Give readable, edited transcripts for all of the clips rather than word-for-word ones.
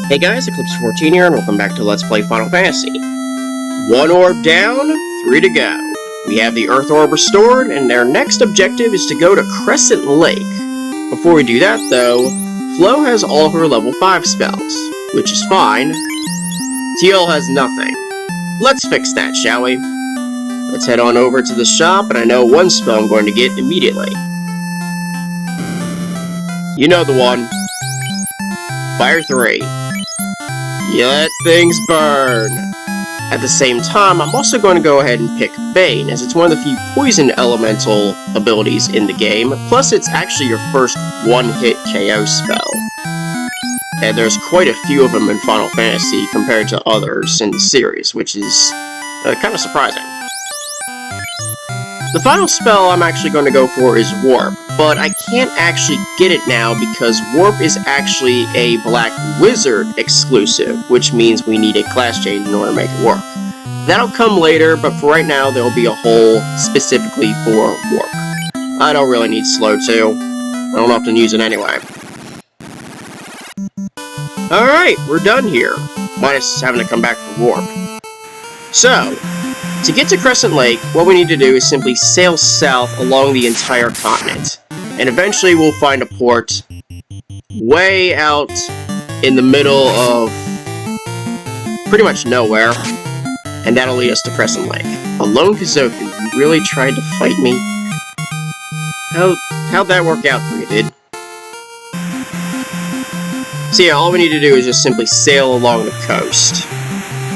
Hey guys, Eclipse14 here, and welcome back to Let's Play Final Fantasy. 1 orb down, 3 to go. We have the Earth Orb restored, and our next objective is to go to Crescent Lake. Before we do that, though, Flo has all of her level 5 spells, which is fine. TL has nothing. Let's fix that, shall we? Let's head on over to the shop, and I know one spell I'm going to get immediately. You know the one. Fire 3. You let things burn. At the same time, I'm also going to go ahead and pick Bane, as it's one of the few poison elemental abilities in the game, plus it's actually your first one-hit KO spell. And there's quite a few of them in Final Fantasy compared to others in the series, which is kind of surprising. The final spell I'm actually going to go for is Warp, but I can't actually get it now because Warp is actually a Black Wizard exclusive, which means we need a class change in order to make it work. That'll come later, but for right now there'll be a hole specifically for Warp. I don't really need Slow 2. I don't often use it anyway. Alright, we're done here, minus having to come back for Warp. So, to get to Crescent Lake, what we need to do is simply sail south along the entire continent. And eventually we'll find a port way out in the middle of pretty much nowhere. And that'll lead us to Crescent Lake. Alone Kazoku, you really tried to fight me? How'd that work out for you, dude? So yeah, all we need to do is just simply sail along the coast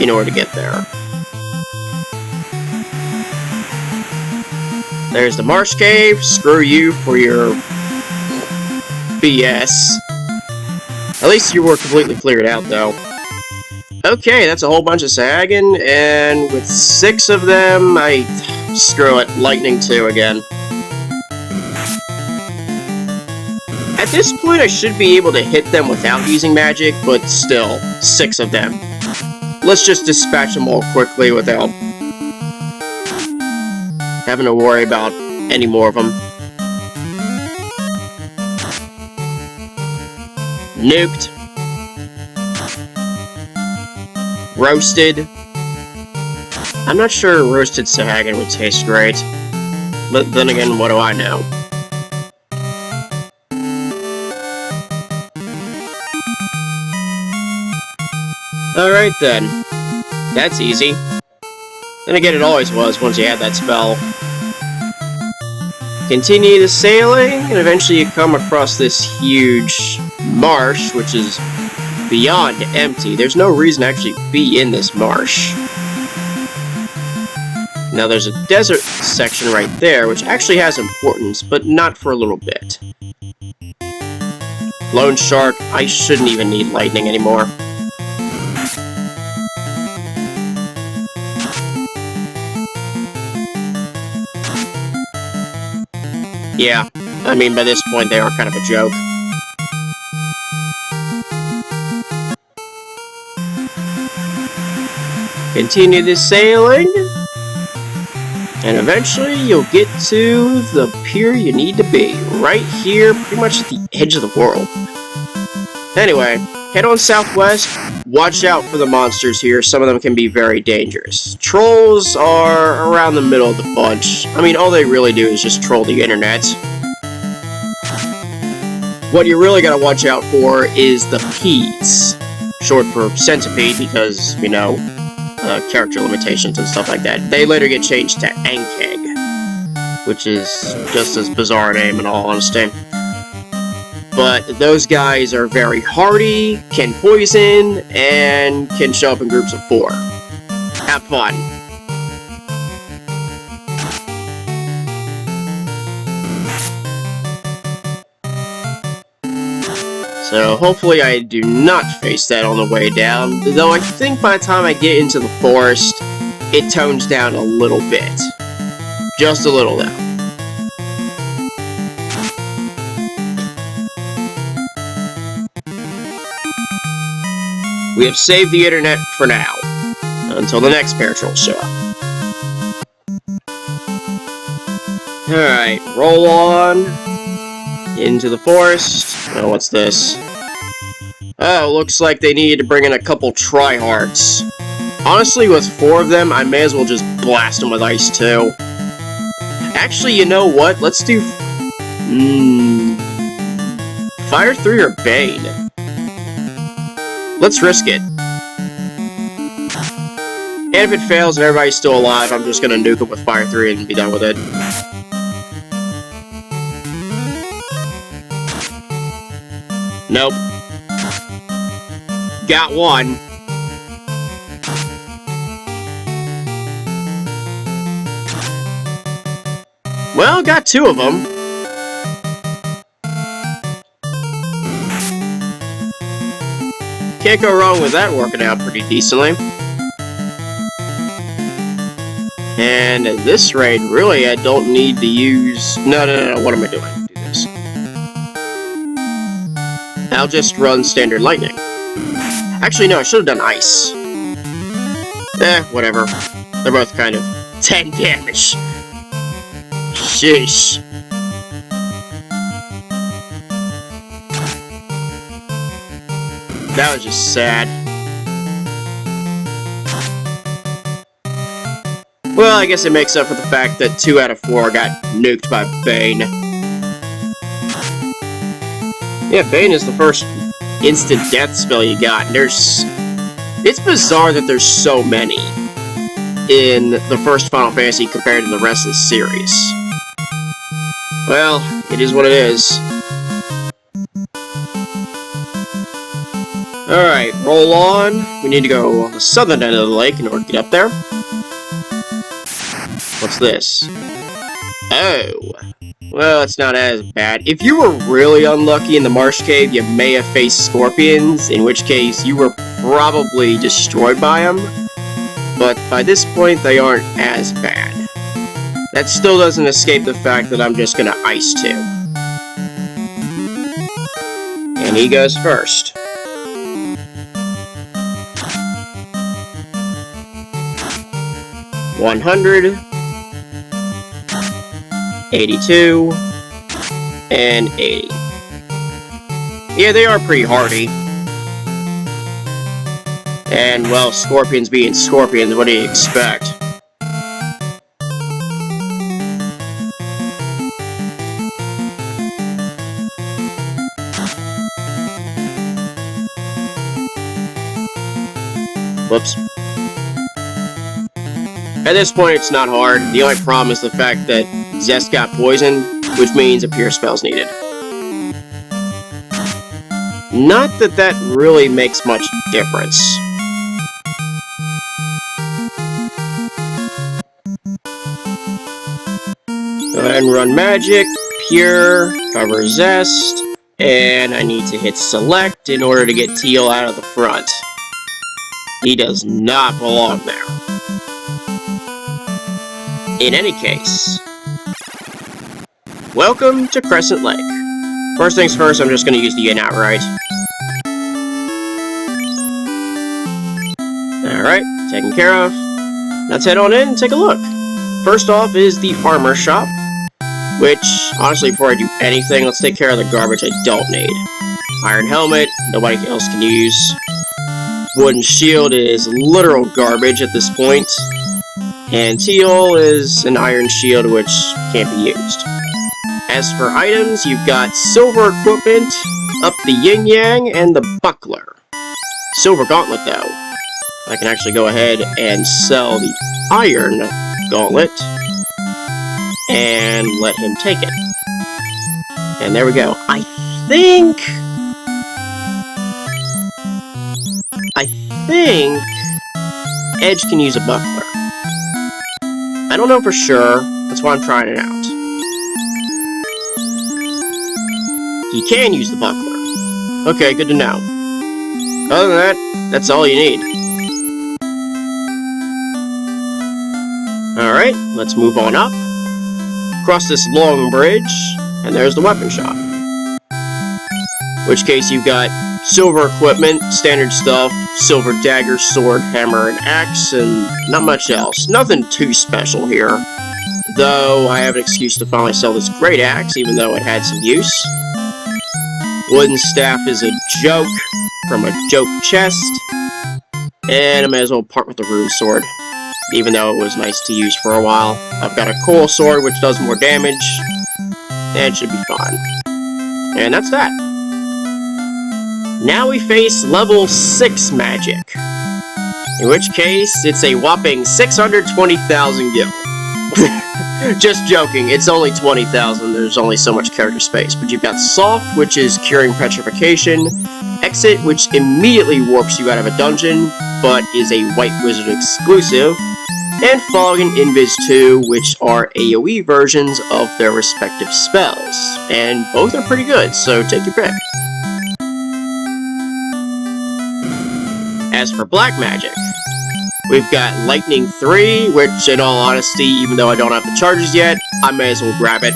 in order to get there. There's the Marsh Cave. Screw you for your BS. At least you were completely cleared out, though. Okay, that's a whole bunch of Sahagin, and with 6 of them, screw it, Lightning 2 again. At this point, I should be able to hit them without using magic, but still, 6 of them. Let's just dispatch them all quickly without having to worry about any more of them. Nuked. Roasted. I'm not sure roasted Sahagin would taste great. But then again, what do I know? Alright then. That's easy. Then again, it always was once you had that spell. Continue the sailing, and eventually you come across this huge marsh, which is beyond empty. There's no reason to actually be in this marsh. Now there's a desert section right there, which actually has importance, but not for a little bit. Lone Shark, I shouldn't even need lightning anymore. Yeah, I mean, by this point, they are kind of a joke. Continue the sailing, and eventually you'll get to the pier you need to be, right here, pretty much at the edge of the world. Anyway, head on southwest, watch out for the monsters here, some of them can be very dangerous. Trolls are around the middle of the bunch. I mean, all they really do is just troll the internet. What you really gotta watch out for is the P's, short for centipede because, you know, character limitations and stuff like that. They later get changed to Ankeg, which is just as bizarre a name in all honesty. But those guys are very hardy, can poison, and can show up in groups of 4. Have fun. So hopefully I do not face that on the way down, though I think by the time I get into the forest, it tones down a little bit. Just a little though. We have saved the internet for now, until the next pair trolls show up. Alright, roll on into the forest. Oh, what's this? Oh, looks like they needed to bring in a couple tryhards. Honestly, with 4 of them, I may as well just blast them with ice, too. Actually, you know what? Let's do... Fire 3 or Bane? Let's risk it. And if it fails and everybody's still alive, I'm just gonna nuke it with Fire 3 and be done with it. Nope. Got 1. Well, got 2 of them. Can't go wrong with that working out pretty decently. And at this rate, really, I don't need to use... No, what am I doing? Do this. I'll just run standard lightning. Actually, no, I should have done ice. Whatever. They're both kind of 10 damage. Sheesh. That was just sad. Well, I guess it makes up for the fact that 2 out of 4 got nuked by Bane. Yeah, Bane is the first instant death spell you got. It's bizarre that there's so many in the first Final Fantasy compared to the rest of the series. Well, it is what it is. Alright, roll on. We need to go on the southern end of the lake in order to get up there. What's this? Oh. Well, it's not as bad. If you were really unlucky in the Marsh Cave, you may have faced scorpions, in which case you were probably destroyed by them. But by this point, they aren't as bad. That still doesn't escape the fact that I'm just gonna ice 2. And he goes first. $100, 82, and 80. Yeah, they are pretty hardy. And, well, scorpions being scorpions, what do you expect? Whoops. At this point, it's not hard. The only problem is the fact that Zest got poisoned, which means a Pure Spell's needed. Not that that really makes much difference. Go ahead and run Magic, Pure, cover Zest, and I need to hit Select in order to get Teal out of the front. He does not belong there. In any case, welcome to Crescent Lake. First things first, I'm just going to use the in outright. Alright, taken care of. Let's head on in and take a look. First off is the armor shop, which, honestly, before I do anything, let's take care of the garbage I don't need. Iron helmet, nobody else can use. Wooden shield is literal garbage at this point. And Teal is an iron shield which can't be used. As for items, you've got silver equipment, up the yin-yang, and the buckler. Silver gauntlet, though. I can actually go ahead and sell the iron gauntlet and let him take it. And there we go. I think Edge can use a buckler. I don't know for sure, that's why I'm trying it out. He can use the buckler. Okay, good to know. Other than that, that's all you need. Alright, let's move on up. Cross this long bridge, and there's the weapon shop. In which case you've got silver equipment, standard stuff, silver dagger, sword, hammer, and axe, and not much else. Nothing too special here. Though I have an excuse to finally sell this great axe, even though it had some use. Wooden staff is a joke. from a joke chest. And I may as well part with the rune sword, even though it was nice to use for a while. I've got a coal sword which does more damage, and it should be fine. And that's that. Now we face level 6 magic, in which case it's a whopping 620,000 gil. Just joking, it's only 20,000, there's only so much character space. But you've got Soft, which is curing petrification, Exit, which immediately warps you out of a dungeon, but is a White Wizard exclusive, and Fog and Invis 2, which are AoE versions of their respective spells. And both are pretty good, so take your pick. As for Black Magic, we've got Lightning 3, which in all honesty, even though I don't have the charges yet, I may as well grab it.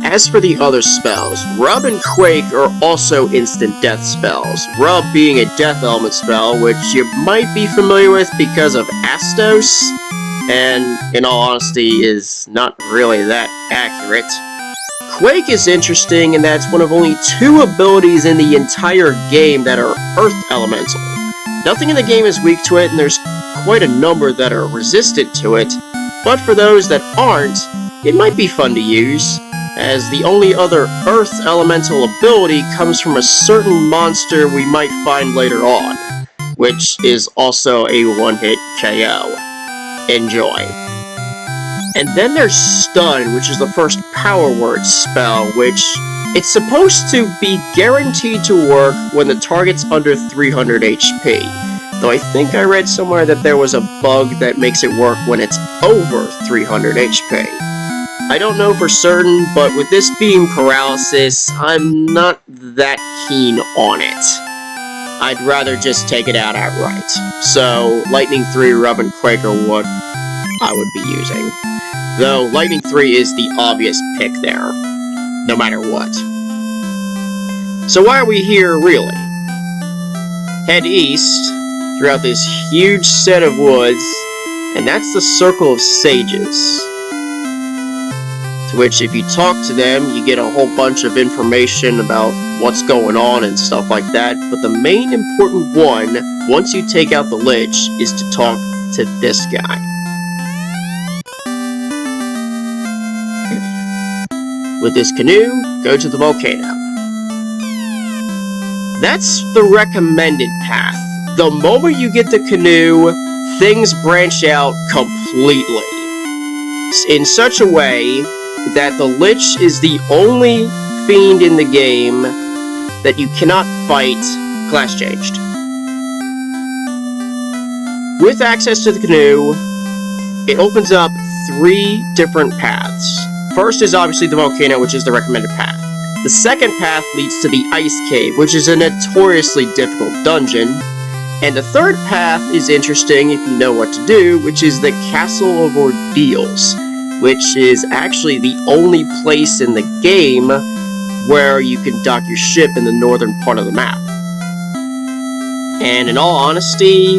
As for the other spells, Rub and Quake are also instant death spells. Rub being a death element spell, which you might be familiar with because of Astos, and in all honesty is not really that accurate. Quake is interesting in that it's one of only 2 abilities in the entire game that are Earth Elemental. Nothing in the game is weak to it, and there's quite a number that are resistant to it, but for those that aren't, it might be fun to use, as the only other Earth Elemental ability comes from a certain monster we might find later on, which is also a one-hit KO. Enjoy. And then there's Stun, which is the first Power Word spell, which it's supposed to be guaranteed to work when the target's under 300 HP. Though I think I read somewhere that there was a bug that makes it work when it's over 300 HP. I don't know for certain, but with this being paralysis, I'm not that keen on it. I'd rather just take it out outright. So, Lightning 3, Rub, and Quake are what I would be using. Though, Lightning 3 is the obvious pick there, no matter what. So why are we here, really? Head east, throughout this huge set of woods, and that's the Circle of Sages. To which, if you talk to them, you get a whole bunch of information about what's going on and stuff like that, but the main important one, once you take out the Lich, is to talk to this guy. With this canoe, go to the volcano. That's the recommended path. The moment you get the canoe, things branch out completely. In such a way that the Lich is the only fiend in the game that you cannot fight class changed. With access to the canoe, it opens up 3 different paths. First is obviously the volcano, which is the recommended path. The second path leads to the Ice Cave, which is a notoriously difficult dungeon. And the third path is interesting if you know what to do, which is the Castle of Ordeals, which is actually the only place in the game where you can dock your ship in the northern part of the map. And in all honesty,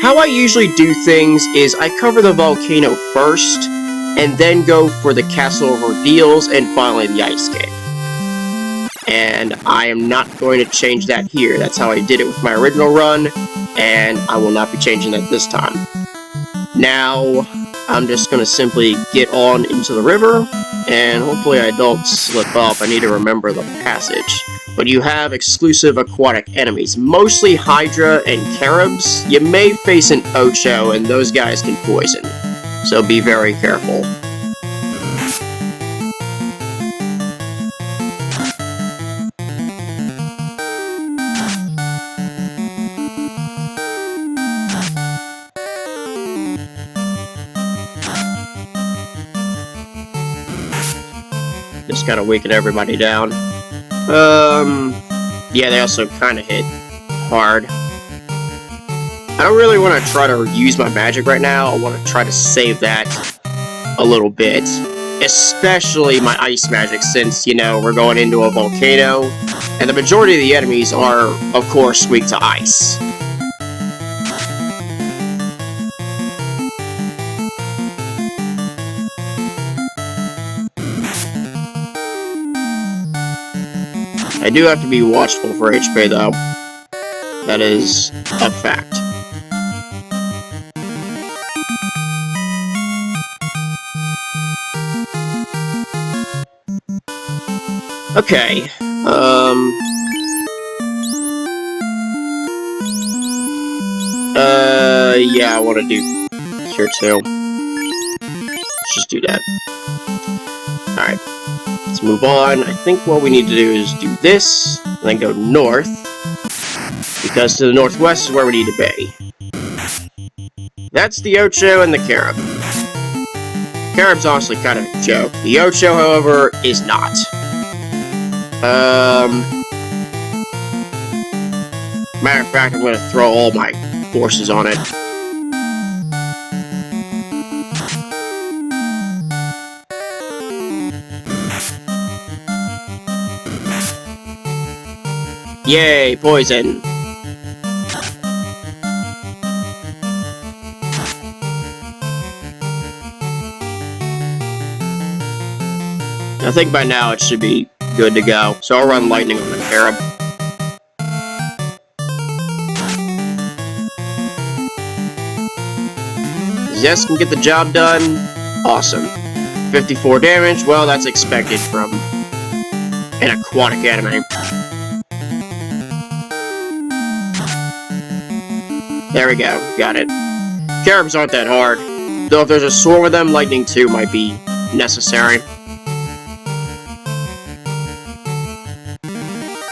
how I usually do things is I cover the volcano first, and then go for the Castle of Ordeals, and finally the Ice Cave. And I am not going to change that here. That's how I did it with my original run, and I will not be changing that this time. Now, I'm just going to simply get on into the river, and hopefully I don't slip up. I need to remember the passage. But you have exclusive aquatic enemies, mostly Hydra and Caribs. You may face an Ocho, and those guys can poison. So be very careful. Just kind of waking everybody down. Yeah, they also kind of hit hard. I don't really want to try to use my magic right now. I want to try to save that a little bit. Especially my ice magic, since, you know, we're going into a volcano. And the majority of the enemies are, of course, weak to ice. I do have to be watchful for HP, though. That is a fact. Okay, yeah, I want to do here too. Let's just do that. Alright, let's move on. I think what we need to do is do this, and then go north, because to the northwest is where we need to be. That's the Ocho and the Carib. Carib's honestly kind of a joke. The Ocho, however, is not. Matter of fact, I'm going to throw all my forces on it. Yay, poison! I think by now it should be good to go. So I'll run lightning on the Carib. Zest can get the job done. Awesome. 54 damage. Well, that's expected from an aquatic enemy. There we go. Got it. Caribs aren't that hard. Though if there's a swarm of them, lightning 2 might be necessary.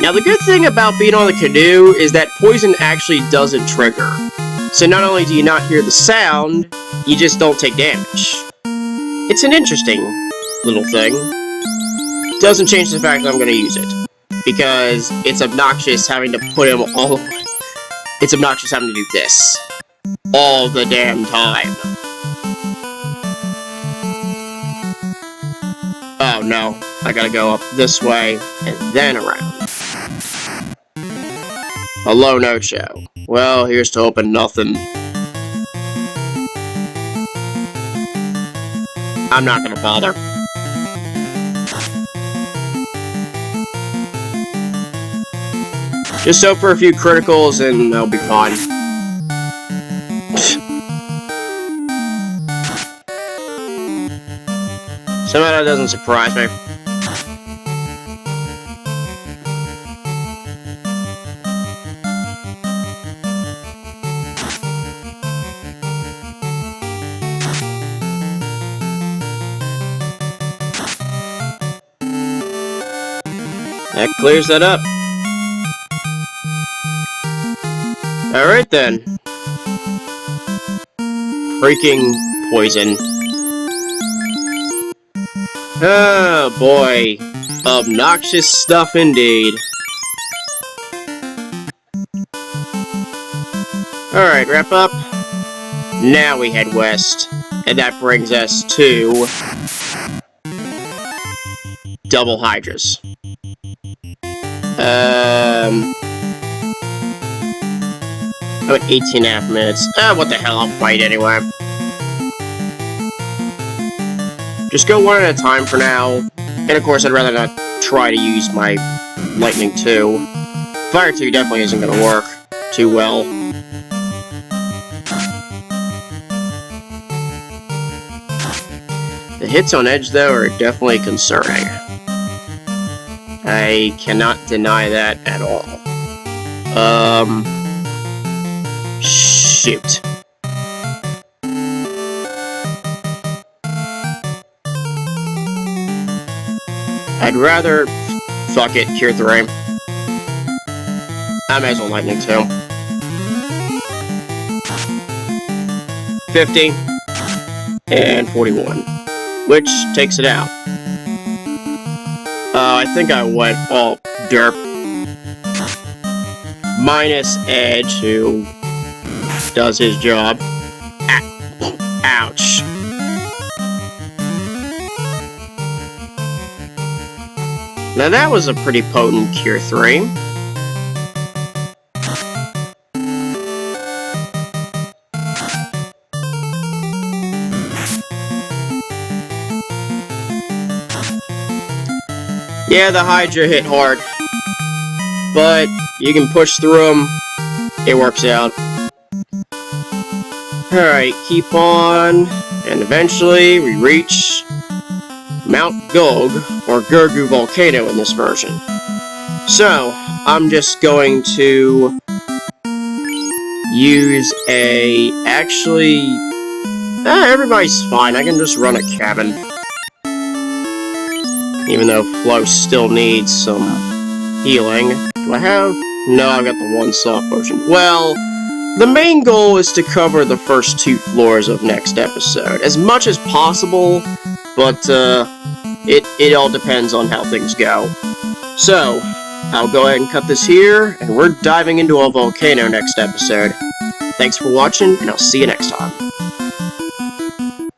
Now, the good thing about being on the Canoe is that poison actually doesn't trigger. So not only do you not hear the sound, you just don't take damage. It's an interesting little thing. Doesn't change the fact that I'm going to use it. Because it's obnoxious having to put him all... It's obnoxious having to do this. All the damn time. Oh no, I gotta go up this way, and then around. Hello, no show. Well, here's to hoping nothing. I'm not gonna bother. Just hope for a few criticals and they'll be fine. Somehow that doesn't surprise me. That clears that up. Alright then. Freaking poison. Oh boy. Obnoxious stuff indeed. Alright, wrap up. Now we head west. And that brings us to... Double Hydras. About 18.5 minutes. What the hell, I'll fight anyway. Just go one at a time for now. And of course, I'd rather not try to use my Lightning 2. Fire 2 definitely isn't going to work too well. The hits on edge, though, are definitely concerning. I cannot deny that at all. Shoot. I'd rather... Fuck it, Cure 3. I may as well Lightning 2. 50. And 41. Which takes it out. I think I went all derp. Minus Edge, who does his job. Ouch. Now that was a pretty potent Cure 3. Yeah, the Hydra hit hard. but you can push through them. It works out. Alright, keep on, and eventually we reach Mount Gog, or Gurgu Volcano in this version. So, I'm just going to use actually, everybody's fine, I can just run a cabin. Even though Flo still needs some healing. Do I have? No, I've got the one soft potion. Well, the main goal is to cover the first 2 floors of next episode, as much as possible, but it all depends on how things go. So, I'll go ahead and cut this here, and we're diving into a volcano next episode. Thanks for watching, and I'll see you next time.